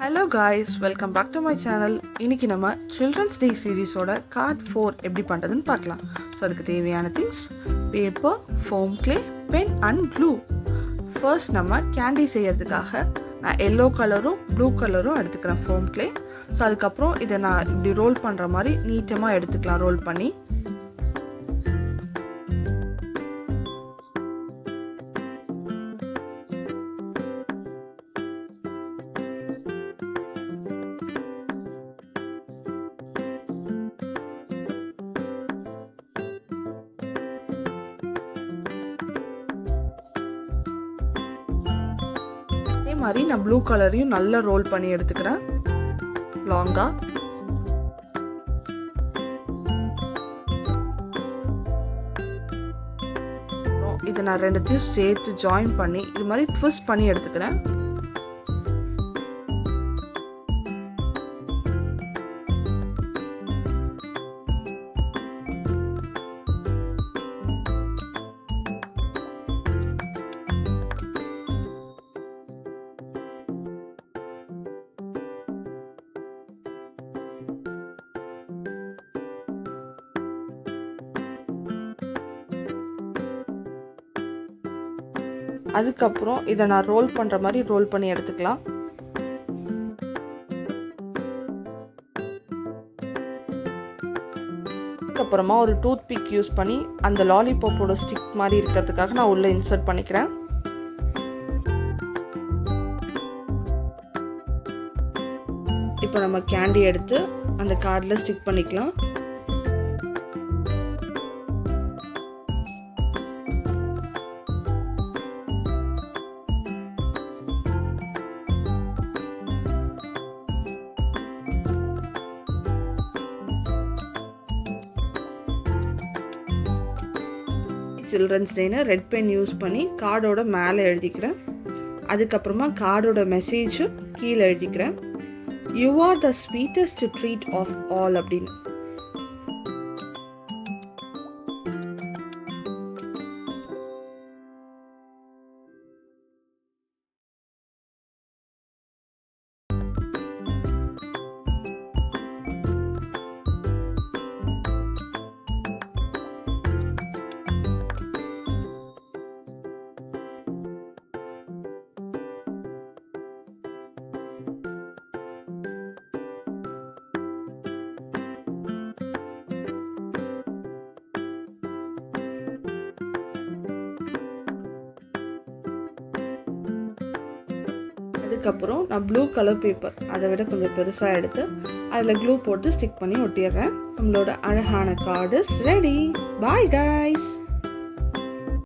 Hello guys, welcome back to my channel. இன்றைக்கி நம்ம children's day சீரீஸோட card 4 எப்படி பண்ணுறதுன்னு பார்க்கலாம். ஸோ அதுக்கு தேவையான things: paper, foam clay, pen and glue. First நம்ம கேண்டி செய்யறதுக்காக நான் எல்லோ கலரும் ப்ளூ கலரும் எடுத்துக்கிறேன் ஃபோம் கிளே. ஸோ அதுக்கப்புறம் இதை நான் இப்படி ரோல் பண்ணுற மாதிரி நீட்டமாக எடுத்துக்கலாம் ரோல் பண்ணி. மாதிரி நான் ப்ளூ கலரையும் நல்லா ரோல் பண்ணி எடுத்துக்கிறேன் லாங்கா. இதை நான் ரெண்டுத்தையும் சேர்த்து ஜாயின் பண்ணி இது மாதிரி ட்விஸ்ட் பண்ணி எடுத்துக்கிறேன். அதுக்கப்புறம் இதை நான் ரோல் பண்ணுற மாதிரி ரோல் பண்ணி எடுத்துக்கலாம். அதுக்கப்புறமா ஒரு டூத் பிக் யூஸ் பண்ணி அந்த லாலிபாப்போட ஸ்டிக் மாதிரி இருக்கிறதுக்காக நான் உள்ளே இன்சர்ட் பண்ணிக்கிறேன். இப்போ நம்ம கேண்டி எடுத்து அந்த கார்டில் ஸ்டிக் பண்ணிக்கலாம். சில்ட்ரன்ஸ் டேன்னு ரெட் பென் யூஸ் பண்ணி கார்டோட மேலே எழுதிக்கிறேன். அதுக்கப்புறமா கார்டோட மெசேஜும் கீழே எழுதிக்கிறேன். You are the sweetest treat of all அப்படின்னு. அதுக்கப்புறம் நான் ப்ளூ கலர் பேப்பர் அதை விட கொஞ்சம் பெருசாக எடுத்து அதில் க்ளூ போட்டு ஸ்டிக் பண்ணி ஒட்டிடுறேன். நம்மளோட அழகான card is ready. Bye guys.